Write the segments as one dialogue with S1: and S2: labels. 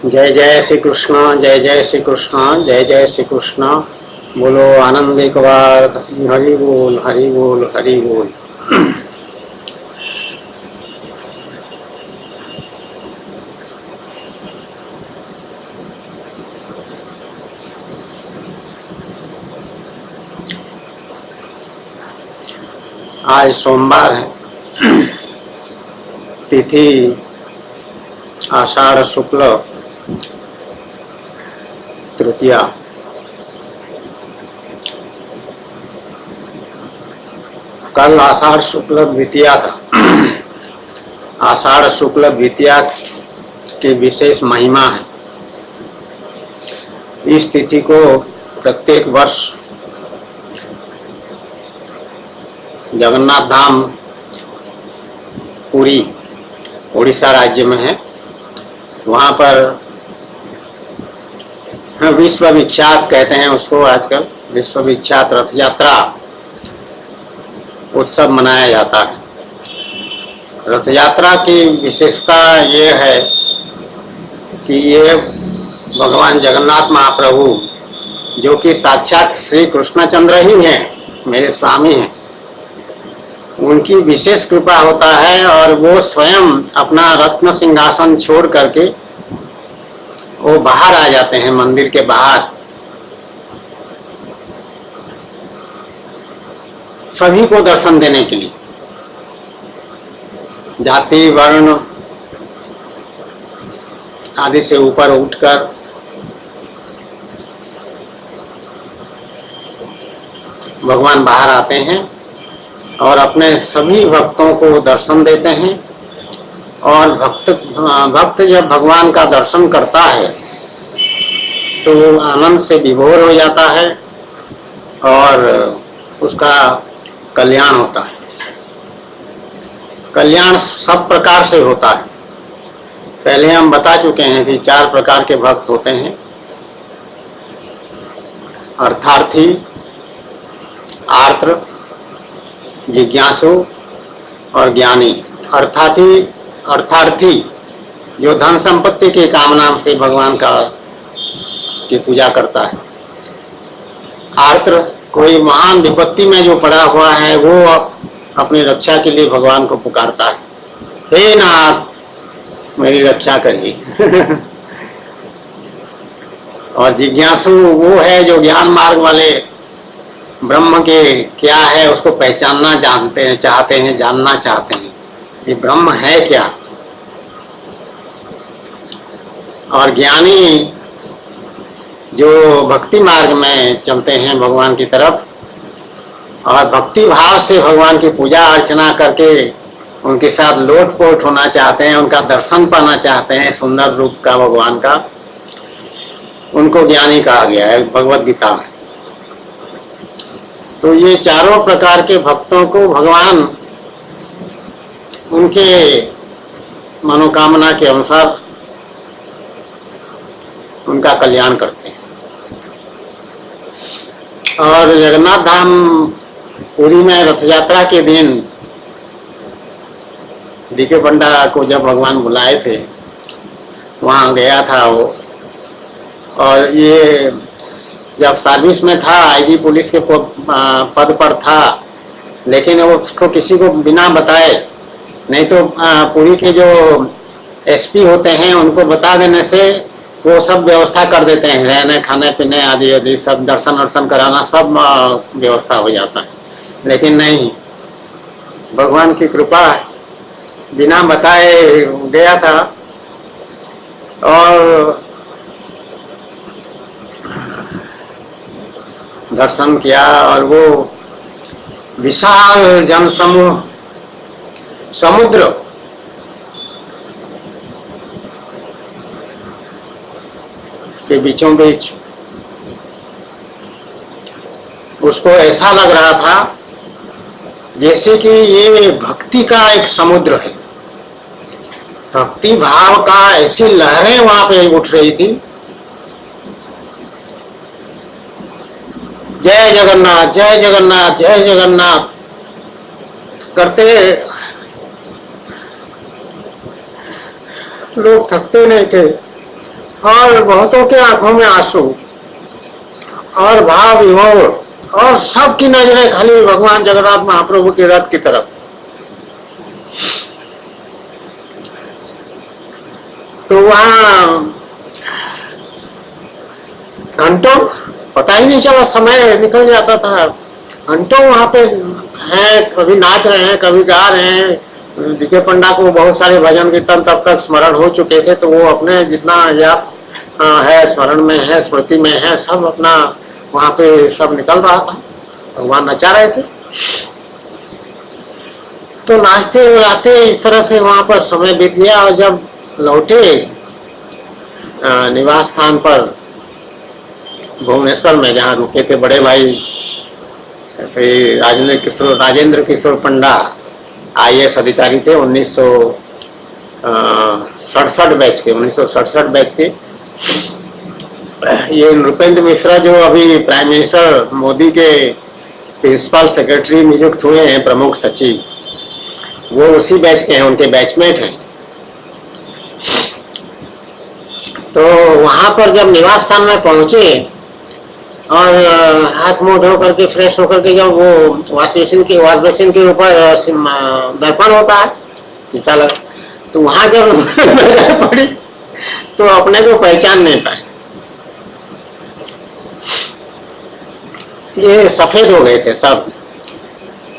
S1: जय जय श्री कृष्ण, जय जय श्री कृष्ण, जय जय श्री कृष्ण। बोलो आनंद एक बार, हरि बोल हरि बोल हरि बोल। आज सोमवार है, तिथि आषाढ़ शुक्ल तृतीया। कल आषाढ़ शुक्ल द्वितीया था। आषाढ़ शुक्ल द्वितीया की विशेष महिमा है। इस तिथि को प्रत्येक वर्ष जगन्नाथ धाम पुरी उड़ीसा राज्य में है, वहाँ पर विश्व विख्यात कहते हैं उसको, आजकल विश्व विख्यात रथ यात्रा उत्सव मनाया जाता है। रथ यात्रा की विशेषता ये है कि ये भगवान जगन्नाथ महाप्रभु, जो कि साक्षात श्री कृष्णचंद्र ही हैं, मेरे स्वामी हैं, उनकी विशेष कृपा होता है और वो स्वयं अपना रत्न सिंहासन छोड़ करके वो बाहर आ जाते हैं, मंदिर के बाहर, सभी को दर्शन देने के लिए। जाति वर्ण आदि से ऊपर उठकर भगवान बाहर आते हैं और अपने सभी भक्तों को दर्शन देते हैं। और भक्त जब भगवान का दर्शन करता है तो वो आनंद से विभोर हो जाता है और उसका कल्याण होता है। कल्याण सब प्रकार से होता है। पहले हम बता चुके हैं कि 4 प्रकार के भक्त होते हैं: अर्थार्थी, आर्त्र, जिज्ञासु और ज्ञानी। अर्थार्थी जो धन संपत्ति की कामना से भगवान की पूजा करता है। आर्त्र कोई महान विपत्ति में जो पड़ा हुआ है वो अपनी रक्षा के लिए भगवान को पुकारता है, हे नाथ मेरी रक्षा करिए। और जिज्ञासु वो है जो ज्ञान मार्ग वाले, ब्रह्म के क्या है उसको पहचानना चाहते हैं, जानना चाहते हैं ये ब्रह्म है क्या। और ज्ञानी जो भक्ति मार्ग में चलते हैं भगवान की तरफ और भक्ति भाव से भगवान की पूजा अर्चना करके उनके साथ लोटपोट होना चाहते हैं, उनका दर्शन पाना चाहते हैं, सुंदर रूप का भगवान का, उनको ज्ञानी कहा गया है भगवद गीता में। तो ये चारों प्रकार के भक्तों को भगवान उनके मनोकामना के अनुसार उनका कल्याण करते हैं। और जगन्नाथ धाम पुरी में रथ यात्रा के दिन डीके पंडा को जब भगवान बुलाए थे वहाँ गया था वो। और ये जब सर्विस में था, आईजी पुलिस के पद पर था, लेकिन वो उसको किसी को बिना बताए, नहीं तो पुरी के जो एसपी होते हैं उनको बता देने से वो सब व्यवस्था कर देते हैं, रहने खाने पीने आदि आदि सब, दर्शन वर्शन कराना सब व्यवस्था हो जाता है। लेकिन नहीं, भगवान की कृपा बिना बताए गया था और दर्शन किया। और वो विशाल जन समूह, समुद्र के बीचों बीच, उसको ऐसा लग रहा था जैसे कि ये भक्ति का एक समुद्र है, भक्ति भाव का ऐसी लहरें वहां पे उठ रही थी। जय जगन्नाथ जय जगन्नाथ जय जगन्नाथ करते लोग थकते नहीं थे और बहुतों के आंखों में आंसू और भाव विभोर और सबकी नजरें खाली भगवान जगन्नाथ महाप्रभु के रथ की तरफ। तो वहां घंटों पता ही नहीं चला, समय निकल जाता था। घंटों वहां पे हैं, कभी नाच रहे हैं, कभी गा रहे हैं। डीके पंडा को बहुत सारे भजन कीर्तन तब तक स्मरण हो चुके थे, तो वो अपने जितना याद है, स्मरण में है, स्मृति में है, सब अपना वहां पे सब निकल रहा था। भगवान नचा रहे थे। तो नाचते गाते इस तरह से वहां पर समय बीत गया। और जब लौटे निवास स्थान पर भुवनेश्वर में, जहाँ रुके थे बड़े भाई श्री राजेंद्र किशोर पंडा, IAS अधिकारी थे, 1967 बैच के, 1967 बैच के। ये नृपेंद्र मिश्रा जो अभी प्राइम मिनिस्टर मोदी के प्रिंसिपल सेक्रेटरी नियुक्त हुए हैं, प्रमुख सचिव, वो उसी बैच के हैं, उनके बैचमेट हैं। तो वहां पर जब निवास स्थान में पहुंचे और हाथ मुंह धो करके फ्रेश होकर के, जब वो वॉश बेसिन के ऊपर दर्पण होता है, शीशा लगा, तो वहां जब नजर पड़ी तो अपने को पहचान नहीं पाए। ये सफेद हो गए थे सब,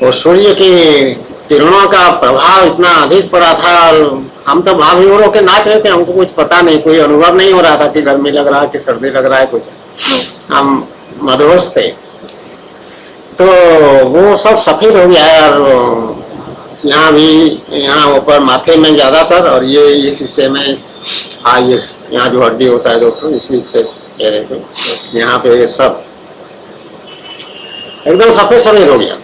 S1: और सूर्य की किरणों का प्रभाव इतना अधिक पड़ा था। और हम तो भाव विभोर के नाच रहे थे, हमको कुछ पता नहीं, कोई अनुभव नहीं हो रहा था कि गर्मी लग रहा है कि सर्दी लग रहा है, कुछ हम मदहोश थे। तो वो सब सफेद हो गया है। और यहाँ भी, यहाँ ऊपर माथे में ज्यादातर, और ये हिस्से में, हाँ, ये यहाँ जो हड्डी होता है दोस्तों, इसी से चेहरे पे, यहाँ पे ये सब एकदम सफेद हो गया।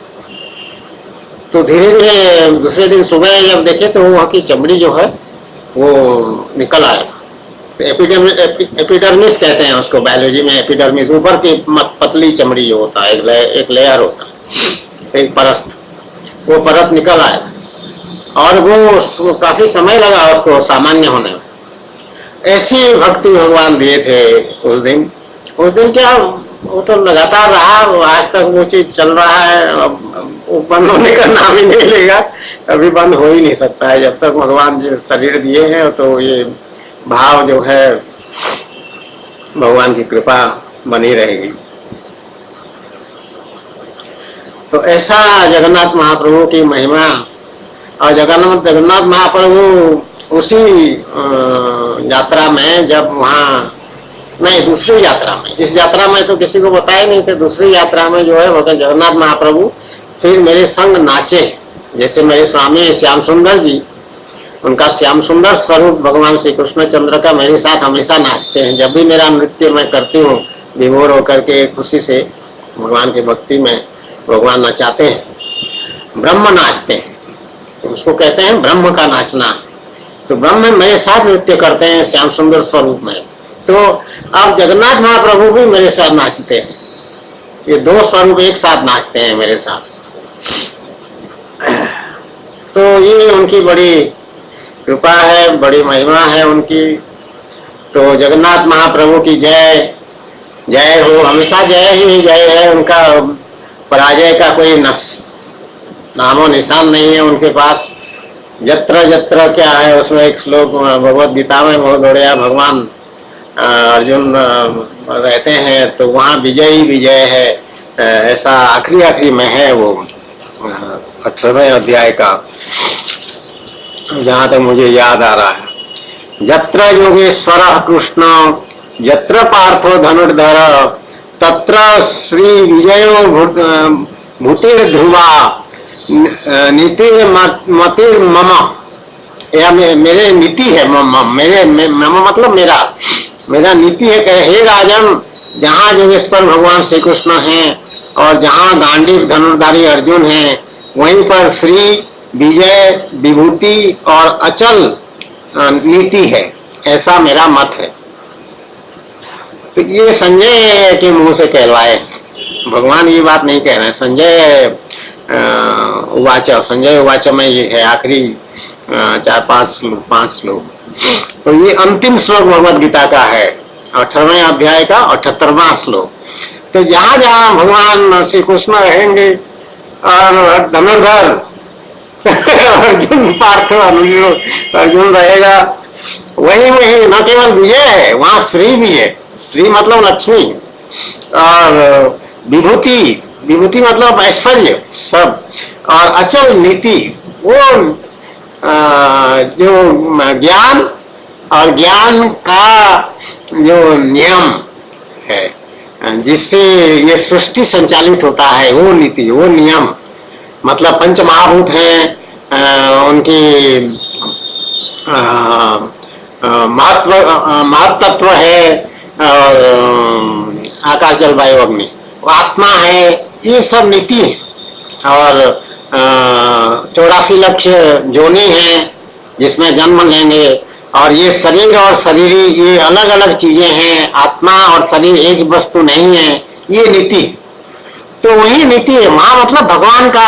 S1: तो धीरे धीरे दूसरे दिन सुबह जब देखे तो वहाँ की चमड़ी जो है वो निकल आया था। तो एपिडर्मिस कहते हैं उसको बायोलॉजी में, एपिडर्मिस, ऊपर की पतली चमड़ी जो होता है, एक लेयर होता है, एक परत, वो परत निकल आया था। और वो काफी समय लगा उसको सामान्य होने में। ऐसी भक्ति भगवान दिए थे उस दिन। क्या, वो तो लगातार रहा, आज तक वो चीज चल रहा है। अब वो बंद होने का नाम ही नहीं लेगा, अभी बंद हो ही नहीं सकता है। जब तक भगवान जो शरीर दिए हैं, तो ये भाव जो है भगवान की कृपा बनी रहेगी। तो ऐसा जगन्नाथ महाप्रभु की महिमा। और जगन्नाथ महाप्रभु उसी यात्रा में, जब वहाँ नहीं, दूसरी यात्रा में, इस यात्रा में तो किसी को बताया नहीं थे, दूसरी यात्रा में जो है भगवान जगन्नाथ महाप्रभु फिर मेरे संग नाचे। जैसे मेरे स्वामी श्याम सुंदर जी, उनका श्याम सुंदर स्वरूप भगवान श्री कृष्णचंद्र का मेरे साथ हमेशा नाचते हैं। जब भी मेरा नृत्य मैं करती हूँ, विभोर होकर के खुशी से भगवान की भक्ति में, भगवान नचाते हैं, ब्रह्म नाचते हैं, तो उसको कहते हैं ब्रह्म का नाचना। तो ब्रह्म मेरे साथ नृत्य करते हैं श्याम सुंदर स्वरूप में। तो अब जगन्नाथ महाप्रभु भी मेरे साथ नाचते हैं। ये दो स्वरूप एक साथ नाचते हैं मेरे साथ। तो ये उनकी बड़ी कृपा है, बड़ी महिमा है उनकी। तो जगन्नाथ महाप्रभु की जय जय हो, हमेशा जय ही जय है। उनका पराजय का कोई नामो निशान नहीं है उनके पास। जत्र जत्र क्या है, उसमें एक श्लोक भगवत गीता में बहुत बढ़िया, भगवान अर्जुन रहते हैं तो वहाँ विजय ही विजय है, ऐसा आखिरी में है वो 18वें अध्याय का, जहाँ तक मुझे याद आ रहा है। यत्र योगेश्वर कृष्ण यत्र पार्थो धनुर्धर तत्र श्री विजयो भूतिर ध्रुवा नीति मतिर मम। यह मेरे नीति है, मेरे मम मतलब मेरा नीति है। कहे हे राजन, जहाँ योगेश्वर भगवान श्री कृष्ण हैं और जहाँ गांडीव धनुर्धारी अर्जुन हैं, वहीं पर श्री विजय विभूति और अचल नीति है, ऐसा मेरा मत है। तो ये संजय के मुंह से कहलवाए, भगवान ये बात नहीं कह रहे हैं। संजय उवाच में ये है आखिरी 4-5 श्लोक। तो ये अंतिम श्लोक भगवद गीता का है, 18वें अध्याय का 78वां श्लोक। तो जहां जहां भगवान श्री कृष्ण रहेंगे और धनुर्धर अर्जुन पार्थ अर्जुन रहेगा, वही वही न केवल विजय है, वहां श्री भी है। श्री मतलब लक्ष्मी, और विभूति, विभूति मतलब ऐश्वर्य सब, और अचल नीति, वो जो ज्ञान और ज्ञान का जो नियम है जिससे ये सृष्टि संचालित होता है, वो नीति, वो नियम, मतलब पंच महाभूत हैं, उनकी महत्व है, और आकाश जल वायु अग्नि, आत्मा है, ये सब नीति है। और 84 लाख जोनी है जिसमें जन्म लेंगे, और ये शरीर और शरीरी ये अलग अलग चीजें हैं, आत्मा और शरीर एक वस्तु नहीं है, ये नीति। तो वही नीति है वहां, मतलब भगवान का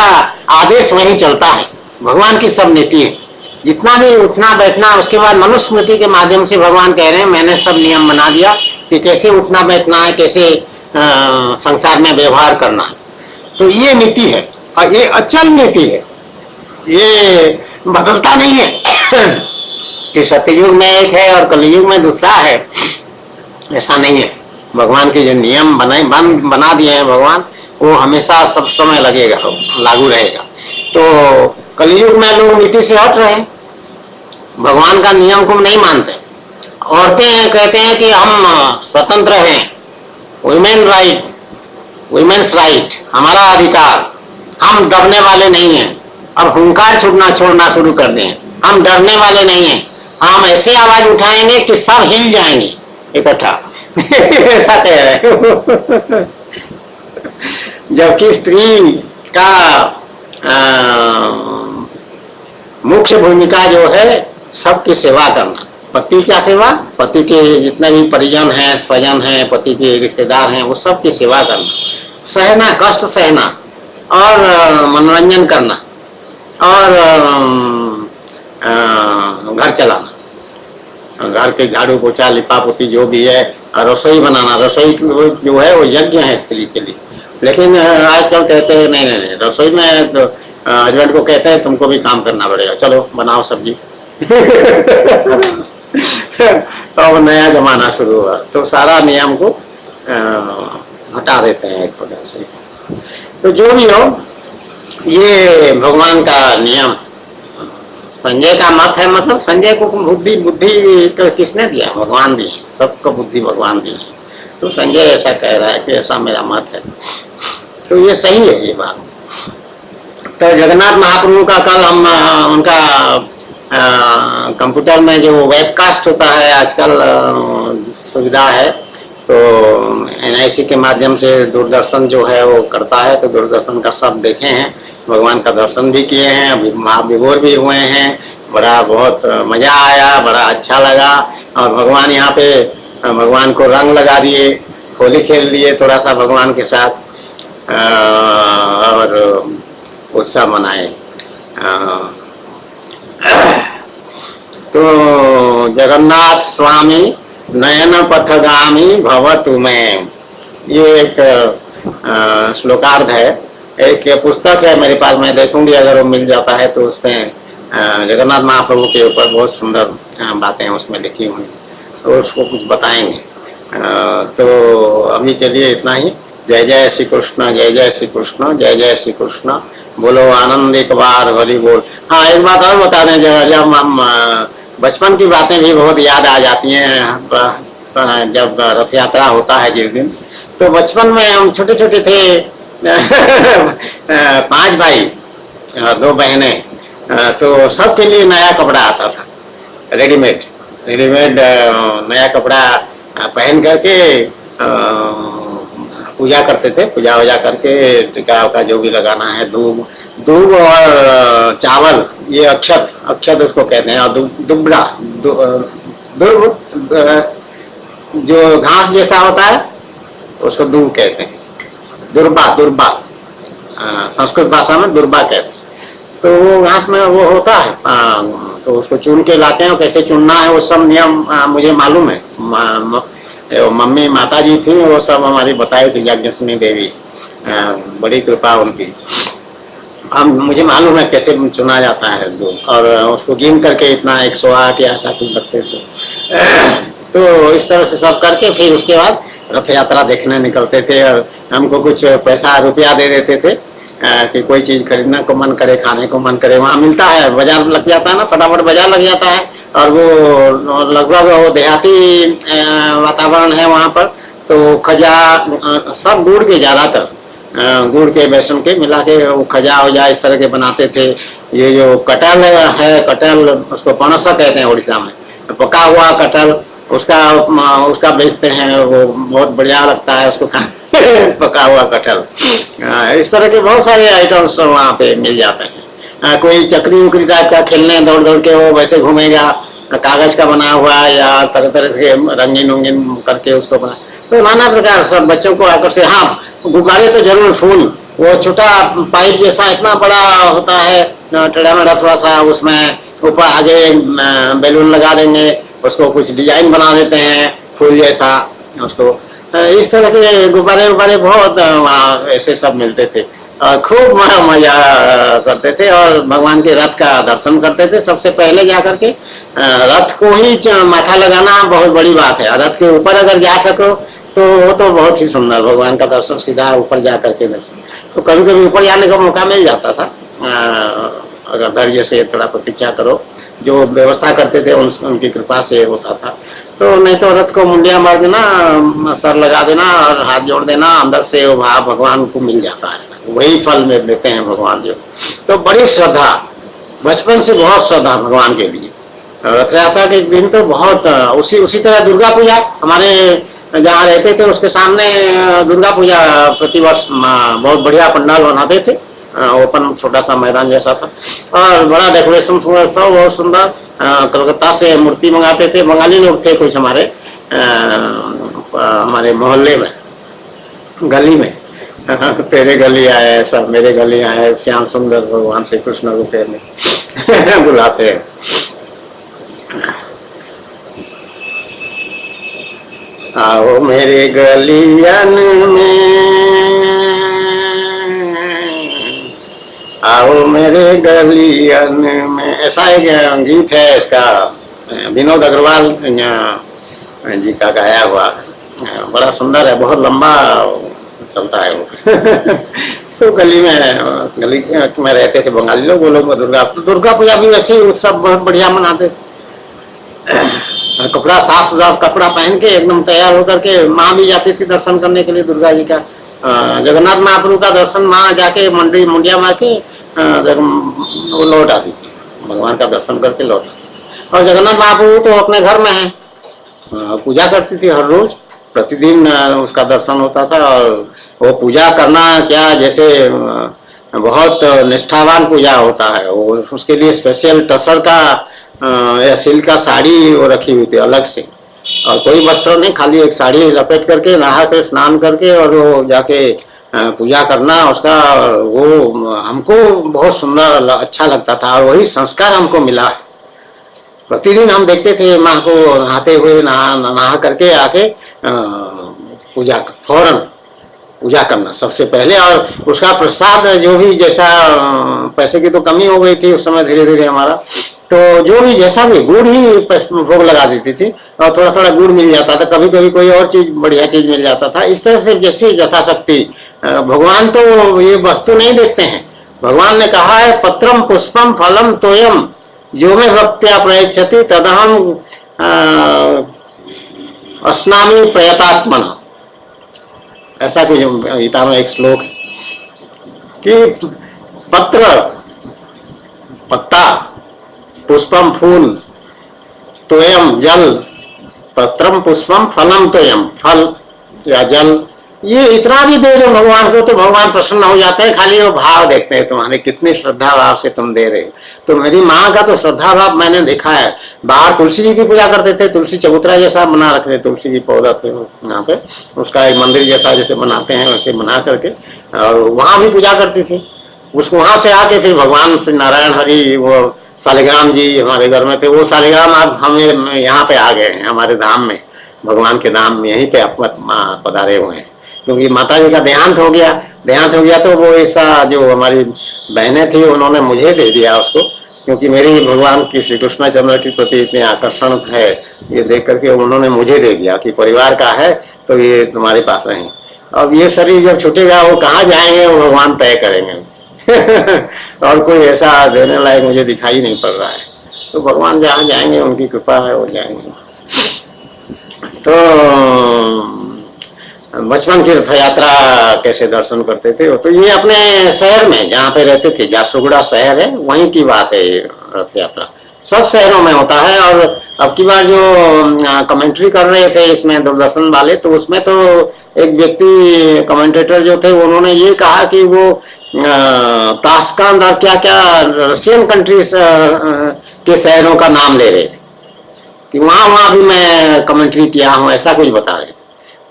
S1: आदेश वही चलता है, भगवान की सब नीति है। जितना भी उठना बैठना, उसके बाद मनुस्मृति के माध्यम से भगवान कह रहे हैं मैंने सब नियम बना दिया कि कैसे उठना बैठना है, कैसे संसार में व्यवहार करना है। तो ये नीति है, और ये अचल नीति है, ये बदलता नहीं है कि सत्ययुग में एक है और कलयुग में दूसरा है, ऐसा नहीं है। भगवान के जो नियम बना दिए हैं भगवान, वो हमेशा सब समय लगेगा, लागू रहेगा। तो कलयुग में लोग नीति से हट रहे हैं, भगवान का नियम को नहीं मानते। औरतें कहते हैं कि हम स्वतंत्र हैं, वुमेन्स राइट, हमारा अधिकार, हम डरने वाले नहीं हैं। अब हुंकार छोड़ना शुरू कर दें, हम डरने वाले नहीं हैं, हम ऐसे आवाज उठाएंगे कि सब हिल जाएंगे इकट्ठा ऐसा कह रहे जबकि स्त्री का मुख्य भूमिका जो है सबकी सेवा करना। पति का सेवा, पति के जितने भी परिजन हैं, स्वजन हैं, पति के रिश्तेदार हैं, वो सब की सेवा करना, सहना, कष्ट सहना, और मनोरंजन करना, और घर चलाना, घर के झाड़ू पोछा लिपा पोती जो भी है, रसोई बनाना। रसोई जो है वो यज्ञ है स्त्री के लिए। लेकिन आजकल कहते हैं नहीं नहीं नहीं, रसोई में तो हस्बैंड को कहते हैं तुमको भी काम करना पड़ेगा, चलो बनाओ सब्जी तो अब नया जमाना शुरू हुआ, तो सारा नियम को हटा देते हैं एक प्रकार से। तो जो भी हो, ये भगवान का नियम। संजय का मत है, मतलब संजय को बुद्धि किसने दिया? भगवान दी, सबको बुद्धि भगवान दी। तो संजय ऐसा कह रहा है कि ऐसा मेरा मत है, तो ये सही है ये बात। तो जगन्नाथ महाप्रभु का कल हम उनका कंप्यूटर में जो वेबकास्ट होता है आजकल सुविधा है, तो NIC के माध्यम से दूरदर्शन जो है वो करता है, तो दूरदर्शन का सब देखे हैं, भगवान का दर्शन भी किए हैं, अभी महाविभोर भी हुए हैं, बड़ा बहुत मजा आया, बड़ा अच्छा लगा। और भगवान यहाँ पे भगवान को रंग लगा दिए, होली खेल लिए थोड़ा सा भगवान के साथ, और उत्सव मनाए। तो जगन्नाथ स्वामी नयन पथगामी भवतु में, ये एक श्लोकार्ध है, एक पुस्तक है मेरे पास, मैं देखूंगी अगर वो मिल जाता है तो उसमें जगन्नाथ महाप्रभु के ऊपर बहुत सुंदर बातें उसमें लिखी हुई, तो उसको कुछ बताएंगे। तो अभी के लिए इतना ही। जय जय श्री कृष्ण, जय जय श्री कृष्ण, जय जय श्री कृष्ण, बोलो आनंद एक बार हरि बोल। हाँ, एक बात और बता दें, जब हम बचपन की बातें भी बहुत याद आ जाती हैं जब रथ यात्रा होता है जिस दिन, तो बचपन में हम छोटे छोटे थे 5 भाई 2 बहनें, तो सबके लिए नया कपड़ा आता था, रेडीमेड नया कपड़ा पहन करके पूजा करते थे, पूजा वूजा करके टीका उका जो भी लगाना है, दूब और चावल, ये अक्षत उसको कहते हैं, और दुबड़ा जो घास जैसा होता है उसको दूब कहते हैं, दुर्बा संस्कृत भाषा में दुर्बा कहते हैं। तो वो घास में वो होता है तो उसको चुन के लाते हैं, और कैसे चुनना है वो सब नियम मुझे मालूम है। मम्मी माता जी थी, वो सब हमारी बताई थी, यज्ञश्री देवी, बड़ी कृपा उनकी। हम मुझे मालूम है कैसे चुना जाता है दूध, और उसको गिन करके इतना 108 या ऐसा कुछ लगते थे। तो इस तरह से सब करके फिर उसके बाद रथ यात्रा देखने निकलते थे, और हमको कुछ पैसा रुपया दे देते थे कि कोई चीज खरीदने को मन करे, खाने को मन करे, वहाँ मिलता है, बाजार लग जाता है ना, फटाफट बाजार लग जाता है। और वो लगभग वो देहाती वातावरण है वहाँ पर, तो खजा सब गुड़ के, ज्यादातर गुड़ के बेसन के मिला के वो खजा वजा इस तरह के बनाते थे। ये जो कटहल है, कटहल उसको पणसा कहते हैं उड़ीसा में, पका हुआ कटहल, उसका बेचते हैं, वो बहुत बढ़िया लगता है उसको खाने। पका हुआ कटहल, इस तरह के बहुत सारे आइटम्स वहाँ पे मिल जाते हैं। कोई चक्री उकरी टाइप का खेलने दौड़ दौड़ के वो वैसे घूमेगा, कागज का बना हुआ या तरह तरह के रंगीन उंगीन करके उसको बना, तो नाना प्रकार सब बच्चों को आकर्षित। हाँ, गुब्बारे तो जरूर, फूल, वो छोटा पाइप जैसा इतना बड़ा होता है, टेढ़ा मेढ़ा थोड़ा सा, उसमें ऊपर आगे बैलून लगा देंगे, उसको कुछ डिजाइन बना देते हैं फूल जैसा, उसको इस तरह के गुब्बारे उब्बारे बहुत वहाँ ऐसे सब मिलते थे। खूब मजा करते थे, और भगवान के रथ का दर्शन करते थे। सबसे पहले जा करके रथ को ही माथा लगाना बहुत बड़ी बात है, रथ के ऊपर अगर जा सको तो वो तो बहुत ही सुंदर, भगवान का दर्शन सीधा ऊपर जा करके दर्शन। तो कभी कभी ऊपर जाने का मौका मिल जाता था, अगर धैर्य से थोड़ा प्रतीक्षा करो, जो व्यवस्था करते थे उनकी कृपा से होता था। तो नहीं तो रथ को मुंडिया मार देना, सर लगा देना और हाथ जोड़ देना, अंदर से वो भाव भगवान को मिल जाता है, वही फल में देते हैं भगवान जो। तो बड़ी श्रद्धा, बचपन से बहुत श्रद्धा भगवान के लिए। रथ यात्रा के दिन तो बहुत, उसी तरह दुर्गा पूजा हमारे जहाँ रहते थे उसके सामने दुर्गा पूजा प्रतिवर्ष बहुत बढ़िया पंडाल बनाते थे, ओपन छोटा सा मैदान जैसा था, और बड़ा डेकोरेशन सब बहुत सुंदर। कलकत्ता से मूर्ति मंगाते थे, बंगाली लोग थे कुछ हमारे मोहल्ले में, गली में। तेरे गली आए, सब मेरे गली आए, श्याम सुंदर भगवान श्री कृष्ण रूपे में बुलाते हैं। आओ मेरे गलियन में, आओ मेरे गलियन में, ऐसा एक गीत है इसका, विनोद अग्रवाल जी का गाया हुआ, बड़ा सुंदर है, बहुत लंबा चलता है वो। तो गली में रहते थे बंगाली लोग, वो लोग दुर्गा पूजा भी वैसे उत्सव बहुत बढ़िया मनाते। कपड़ा साफ सुथरा कपड़ा पहन के एकदम तैयार होकर के माँ भी जाती थी दर्शन करने के लिए दुर्गा जी का। जगन्नाथ महाप्रभु का दर्शन माँ जाके मुंडिया मार के वो लौट आती थी, भगवान का दर्शन करके लौट आती। और जगन्नाथ महाप्रभु तो अपने घर में है, पूजा करती थी हर रोज, प्रतिदिन उसका दर्शन होता था। और वो पूजा करना क्या, जैसे बहुत निष्ठावान पूजा होता है वो, उसके लिए स्पेशल टसर का या सिल्क का साड़ी वो रखी हुई थी अलग से, और कोई वस्त्र नहीं, खाली एक साड़ी लपेट करके नहा कर स्नान करके और वो जाके पूजा करना उसका। वो हमको बहुत सुंदर अच्छा लगता था, और वही संस्कार हमको मिला है। प्रतिदिन हम देखते थे माँ को नहाते हुए, नहा करके आके पूजा फौरन पूजा करना सबसे पहले, और उसका प्रसाद जो भी, जैसा पैसे की तो कमी हो गई थी उस समय धीरे धीरे हमारा, तो जो भी जैसा भी गुड़ ही भोग लगा देती थी, और थोड़ा थोड़ा गुड़ मिल जाता था, कभी कभी कोई और चीज बढ़िया चीज मिल जाता था। इस तरह से जैसे यथाशक्ति, भगवान तो ये वस्तु नहीं देखते हैं, भगवान ने कहा है पत्रम पुष्पम फलम तोयम जो में भक्त्या प्रयच्छति तदहम अस्नामि प्रयतात्मना, ऐसा कुछ गीता में एक श्लोक है कि पत्र पत्ता, पुष्पम फूल, तोयम जल, पत्रम पुष्पम फलम तोयम फल या जल, ये इतना भी दे दो भगवान को तो भगवान प्रसन्न हो जाते हैं। खाली वो भाव देखते हैं तुम्हारे कितनी श्रद्धा भाव से तुम दे रहे हो। तो मेरी माँ का तो श्रद्धा भाव मैंने देखा है। बाहर तुलसी जी की पूजा करते थे, तुलसी चबूतरा जैसा बना रखते, तुलसी जी पौधा थे यहाँ पे, उसका एक मंदिर जैसा जैसे बनाते हैं वैसे बना करके, और वहां भी पूजा करती थी। उसको वहां से आके फिर भगवान श्री नारायण हरि वो शालिग्राम जी हमारे घर में थे, वो शालिग्राम अब हमें यहाँ पे आ गए हैं, हमारे धाम में, भगवान के धाम में यहीं पे आप पधारे हुए हैं। क्योंकि माता जी का देहांत हो गया, देहांत हो गया तो वो ऐसा जो हमारी बहनें थी उन्होंने मुझे दे दिया उसको, क्योंकि मेरी भगवान की श्री कृष्णचंद्र के प्रति इतने आकर्षण है, ये देख करके उन्होंने मुझे दे दिया कि परिवार का है तो ये तुम्हारे पास रहे। अब ये शरीर जब छूटेगा वो कहाँ जाएंगे, वो भगवान तय करेंगे। और कोई ऐसा देने लायक मुझे दिखाई नहीं पड़ रहा है, तो भगवान जहाँ जाएंगे उनकी कृपा है, वो जाएंगे। तो बचपन की रथ यात्रा कैसे दर्शन करते थे, तो ये अपने शहर में जहाँ पे रहते थे, झारसुगुड़ा शहर है, वहीं की बात है रथ यात्रा। सब शहरों में होता है। और अब की बार जो कमेंट्री कर रहे थे इसमें दूरदर्शन वाले, तो उसमें तो एक व्यक्ति कमेंटेटर जो थे उन्होंने ये कहा कि वो ताशकंद और क्या क्या रशियन कंट्रीज के शहरों का नाम ले रहे थे कि वहां वहां भी मैं कमेंट्री किया हूं, ऐसा कुछ बता रहे थे।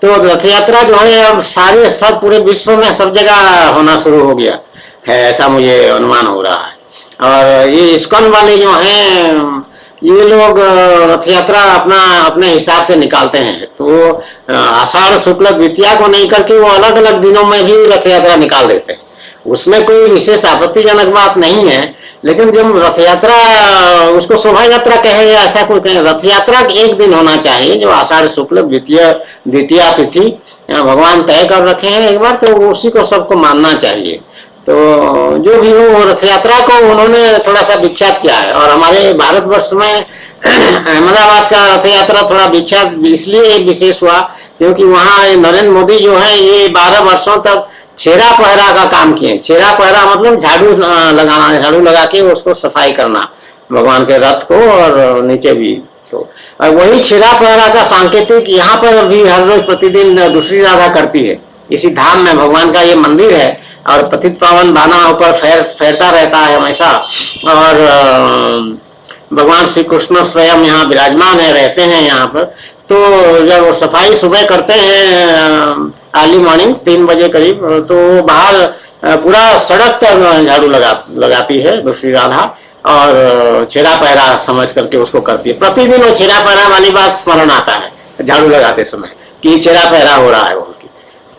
S1: तो रथ यात्रा जो है अब सारे सब पूरे विश्व में सब जगह होना शुरू हो गया है, ऐसा मुझे अनुमान हो रहा है। और ये इस्कॉन वाले जो हैं ये लोग रथ यात्रा अपना अपने हिसाब से निकालते हैं, तो आषाढ़ शुक्ल द्वितीया को नहीं करके वो अलग अलग दिनों में भी रथ यात्रा निकाल देते हैं। उसमें कोई विशेष आपत्तिजनक बात नहीं है, लेकिन जब रथ यात्रा उसको शोभा यात्रा कहे या ऐसा कोई कहे, रथ यात्रा एक दिन होना चाहिए जो आषाढ़ शुक्ल द्वितीया तिथि भगवान तय कर रखे हैं एक बार, तो उसी को सबको मानना चाहिए। तो जो भी हो रथ यात्रा को उन्होंने थोड़ा सा विख्यात किया है। और हमारे भारतवर्ष में अहमदाबाद का रथ यात्रा थोड़ा विख्यात इसलिए विशेष हुआ क्योंकि वहाँ नरेंद्र मोदी जो है ये 12 वर्षों तक छेरा पहरा का काम किए। छेरा पहरा मतलब झाड़ू लगाना, झाड़ू लगा के उसको सफाई करना भगवान के रथ को और नीचे भी। तो और वही छेरा पहरा का सांकेतिक यहाँ पर भी हर रोज प्रतिदिन दूसरी राधा करती है। इसी धाम में भगवान का ये मंदिर है और पतित पावन बाना ऊपर फैरता रहता है हमेशा। और भगवान श्री कृष्ण स्वयं यहाँ विराजमान है, रहते हैं यहाँ पर। तो जब सफाई सुबह करते हैं अर्ली मॉर्निंग 3 बजे करीब, तो बाहर पूरा सड़क तक झाड़ू लगाती है दूसरी राधा और छेरा पहरा समझ करके उसको करती है। प्रतिदिन वो छेरा पहरा वाली बात स्मरण आता है झाड़ू लगाते समय कि छेरा पहरा हो रहा है उनकी।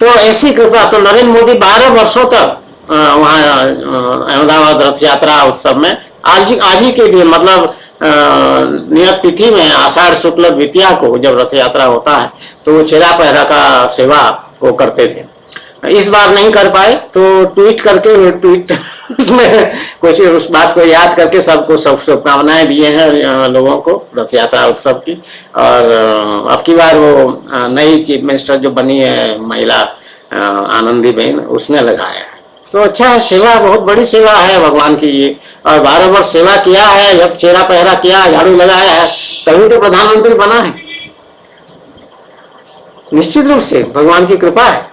S1: तो ऐसी कृपा, तो नरेंद्र मोदी 12 वर्षों तक वहाँ अहमदाबाद रथ यात्रा उत्सव में आज ही के दिन मतलब नियत तिथि में आषाढ़ शुक्ल द्वितीया को जब रथ यात्रा होता है तो वो छेरा पहरा का सेवा वो करते थे। इस बार नहीं कर पाए तो ट्वीट करके ट्वीट उसमें कुछ उस बात को याद करके सबको सब शुभकामनाएं दिए हैं लोगों को रथ यात्रा उत्सव की। और अब की बार वो नई चीफ मिनिस्टर जो बनी है महिला आनंदीबेन, उसने लगाया है। तो अच्छा है, सेवा बहुत बड़ी सेवा है भगवान की ये। और 12 वर्ष सेवा किया है, जब चेहरा पहरा किया, झाड़ू लगाया है, तभी तो प्रधानमंत्री बना है। निश्चित रूप से भगवान की कृपा है,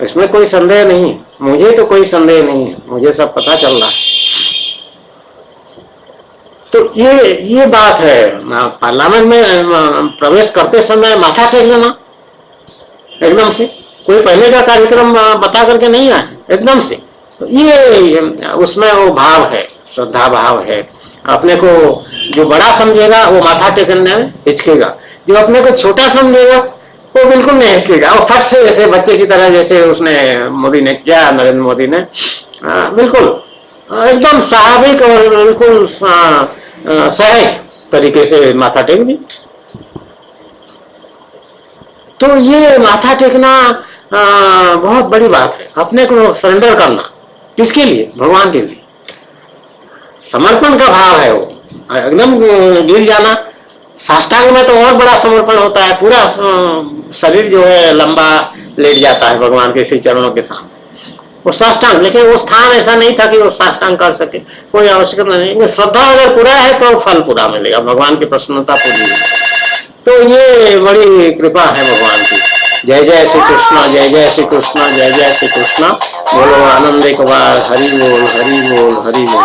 S1: इसमें कोई संदेह नहीं। मुझे तो कोई संदेह नहीं है, मुझे सब पता चल रहा है। तो ये बात है। पार्लियामेंट में प्रवेश करते समय माथा टेक लेना एकदम से, कोई पहले का कार्यक्रम बता करके नहीं आए एकदम से। ये उसमें वो भाव है, श्रद्धा भाव है। अपने को जो बड़ा समझेगा वो माथा टेकने में हिचकेगा, जो अपने को छोटा समझेगा वो बिल्कुल नहीं हिचकेगा। वो फट से जैसे बच्चे की तरह, जैसे उसने मोदी ने किया, नरेंद्र मोदी ने बिल्कुल एकदम स्वाभाविक और बिल्कुल सहज तरीके से माथा टेक दी। तो ये माथा टेकना बहुत बड़ी बात है। अपने को सरेंडर करना, किसके लिए? भगवान के लिए। समर्पण का भाव है वो, एकदम गिर जाना। साष्टांग में तो और बड़ा समर्पण होता है, पूरा शरीर जो है लंबा लेट जाता है भगवान के श्री चरणों के सामने, वो साष्टांग। लेकिन वो स्थान ऐसा नहीं था कि वो साष्टांग कर सके, कोई आवश्यकता नहीं। श्रद्धा अगर पूरा है तो फल पूरा मिलेगा, भगवान की प्रसन्नता पूरी मिलेगी। तो ये बड़ी कृपा है भगवान की। जय जय श्री कृष्ण, जय जय श्री कृष्ण, जय जय श्री कृष्ण। बोलो आनंद एक बार, हरि बोल, हरि बोल, हरि बोल।